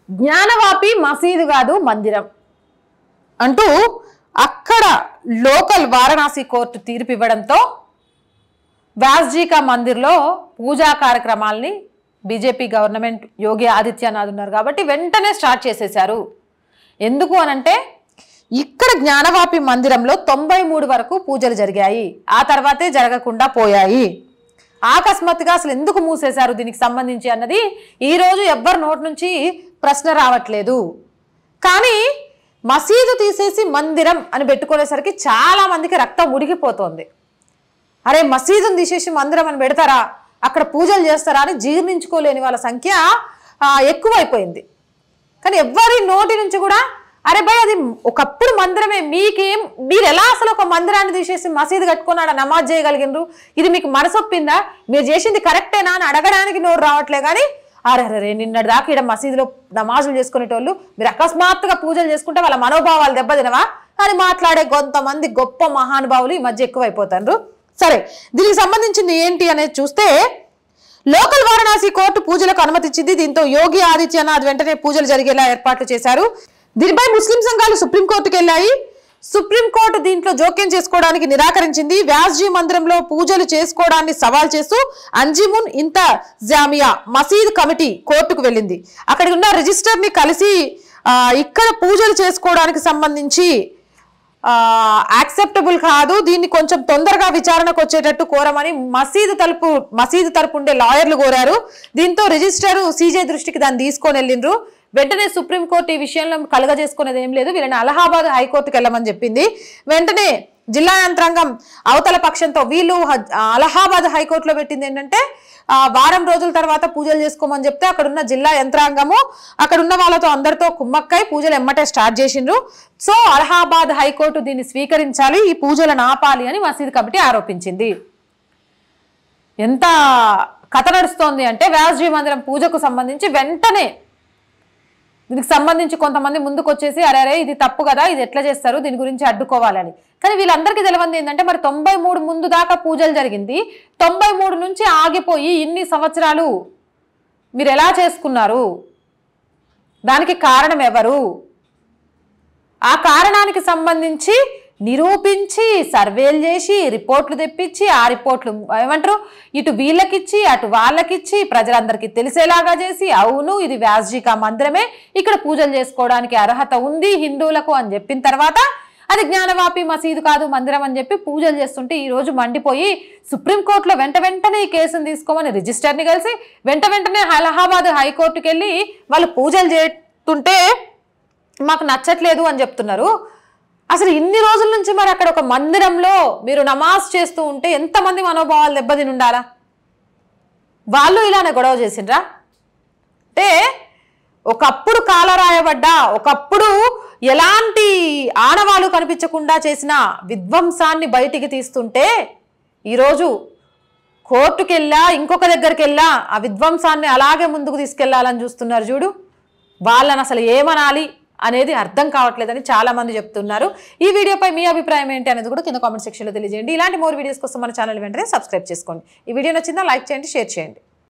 జ్ఞానవాపి మసీదు కాదు మందిరం అంటూ అక్కడ లోకల్ వారణాసి కోర్టు తీర్పు ఇవ్వడంతో వ్యాస్జీ కా మందిర్లో పూజా కార్యక్రమాల్ని బీజేపీ గవర్నమెంట్ యోగి ఆదిత్యనాథ్ ఉన్నారు కాబట్టి వెంటనే స్టార్ట్ చేసేశారు. ఎందుకు అనంటే ఇక్కడ జ్ఞానవాపి మందిరంలో 93 వరకు పూజలు జరిగాయి, ఆ తర్వాతే జరగకుండా పోయాయి. అకస్మాత్తుగా అసలు ఎందుకు మూసేశారు దీనికి సంబంధించి అన్నది ఈరోజు ఎవ్వరి నోటి నుంచి ప్రశ్న రావట్లేదు. కానీ మసీదు తీసేసి మందిరం అని పెట్టుకునేసరికి చాలా మందికి రక్తం ఉడికిపోతుంది. అరే మసీదుని తీసేసి మందిరం అని పెడతారా, అక్కడ పూజలు చేస్తారా అని జీర్ణించుకోలేని వాళ్ళ సంఖ్య ఎక్కువైపోయింది. కానీ ఎవ్వరి నోటి నుంచి కూడా అరే భయ్ అది ఒకప్పుడు మందిరమే, మీరు ఎలా అసలు ఒక మందిరాన్ని తీసేసి మసీదు కట్టుకున్నాడా నమాజ్ చేయగలిగినరు, ఇది మీకు మనసొప్పిందా, మీరు చేసింది కరెక్టేనా అని అడగడానికి నోరు రావట్లే. కానీ అరే నిన్నటి దాకా ఇక్కడ మసీదులో నమాజులు చేసుకునేటోళ్ళు మీరు అకస్మాత్తుగా పూజలు చేసుకుంటే వాళ్ళ మనోభావాలు దెబ్బతినవా అని మాట్లాడే కొంతమంది గొప్ప మహానుభావులు ఈ మధ్య ఎక్కువైపోతారు. సరే, దీనికి సంబంధించింది ఏంటి అనేది చూస్తే లోకల్ వారణాసి కోర్టు పూజలకు అనుమతించింది. దీంతో యోగి ఆదిత్యనాథ్ వెంటనే పూజలు జరిగేలా ఏర్పాట్లు చేశారు. దీనిపై ముస్లిం సంఘాలు సుప్రీంకోర్టుకు వెళ్ళాయి. సుప్రీంకోర్టు దీంట్లో జోక్యం చేసుకోవడానికి నిరాకరించింది. వ్యాస్జీ మందిరంలో పూజలు చేసుకోవడాన్ని సవాల్ చేస్తూ అంజిమున్ ఇంతజామియా మసీద్ కమిటీ కోర్టుకు వెళ్ళింది. అక్కడ ఉన్న రిజిస్టర్ని కలిసి ఇక్కడ పూజలు చేసుకోవడానికి సంబంధించి యాక్సెప్టబుల్ కాదు, దీన్ని కొంచెం తొందరగా విచారణకు వచ్చేటట్టు కోరమని మసీదు తరపు ఉండే లాయర్లు కోరారు. దీంతో రిజిస్టర్ సీజే దృష్టికి దాన్ని తీసుకొని వెళ్ళిండ్రు. వెంటనే సుప్రీంకోర్టు ఈ విషయంలో కలగజేసుకునేది ఏం లేదు, వీళ్ళని అలహాబాద్ హైకోర్టుకు వెళ్ళమని చెప్పింది. వెంటనే జిల్లా యంత్రాంగం అవతల పక్షంతో వీళ్ళు అలహాబాద్ హైకోర్టులో పెట్టింది ఏంటంటే వారం రోజుల తర్వాత పూజలు చేసుకోమని చెప్తే అక్కడున్న జిల్లా యంత్రాంగము అక్కడున్న వాళ్ళతో అందరితో కుమ్మక్కై పూజలు ఎమ్మటే స్టార్ట్ చేసిండ్రు. సో అలహాబాద్ హైకోర్టు దీన్ని స్వీకరించాలి, ఈ పూజలను ఆపాలి అని మసీదు కమిటీ ఆరోపించింది. ఎంత కథ నడుస్తోంది అంటే వ్యాస్జీ మందిరం పూజకు సంబంధించి వెంటనే దీనికి సంబంధించి కొంతమంది ముందుకు వచ్చేసి అరే ఇది తప్పు కదా, ఇది ఎట్లా చేస్తారు, దీని గురించి అడ్డుకోవాలని. కానీ వీళ్ళందరికీ తెలియంది ఏంటంటే మరి 93 ముందు దాకా పూజలు జరిగింది, 93 నుంచి ఆగిపోయి ఇన్ని సంవత్సరాలు మీరు ఎలా చేసుకున్నారు, దానికి కారణం ఎవరు, ఆ కారణానికి సంబంధించి నిరూపించి సర్వేలు చేసి రిపోర్ట్లు తెప్పించి ఆ రిపోర్ట్లు ఏమంటారు ఇటు వీళ్ళకిచ్చి అటు వాళ్ళకిచ్చి ప్రజలందరికీ తెలిసేలాగా చేసి అవును ఇది వ్యాస్జీ కా మందిరమే, ఇక్కడ పూజలు చేసుకోవడానికి అర్హత ఉంది హిందువులకు అని చెప్పిన తర్వాత అది జ్ఞానవాపి మసీదు కాదు మందిరం అని చెప్పి పూజలు చేస్తుంటే ఈ రోజు మండిపోయి సుప్రీంకోర్టులో వెంటనే ఈ కేసును తీసుకోమని రిజిస్టర్ని కలిసి వెంటనే అలహాబాద్ హైకోర్టుకి వెళ్ళి వాళ్ళు పూజలు చేస్తుంటే మాకు నచ్చట్లేదు అని చెప్తున్నారు. అసలు ఇన్ని రోజుల నుంచి మరి అక్కడ ఒక మందిరంలో మీరు నమాజ్ చేస్తూ ఉంటే ఎంతమంది మనోభావాలు దెబ్బతిని ఉండాలా? వాళ్ళు ఇలానే గొడవ చేసిండ్రా అంటే ఒకప్పుడు కాలరాయబడ్డా ఒకప్పుడు ఎలాంటి ఆనవాళ్ళు కనిపించకుండా చేసిన విధ్వంసాన్ని బయటికి తీస్తుంటే ఈరోజు కోర్టుకెళ్ళా ఇంకొక దగ్గరికి వెళ్ళా ఆ విధ్వంసాన్ని అలాగే ముందుకు తీసుకెళ్లాలని చూస్తున్నారు. చూడు వాళ్ళని అసలు ఏమనాలి అనేది అర్థం కావట్లేదని చాలా మంది చెప్తున్నారు. ఈ వీడియోపై మీ అభిప్రాయం ఏంటి అనేది కూడా కింద కామెంట్ సెక్షన్లో తెలియజేయండి. ఇలాంటి మోర్ వీడియోస్ కోసం మన ఛానల్ వెంటనే సబ్స్క్రైబ్ చేసుకోండి. ఈ వీడియో నచ్చిందా లైక్ చేయండి, షేర్ చేయండి.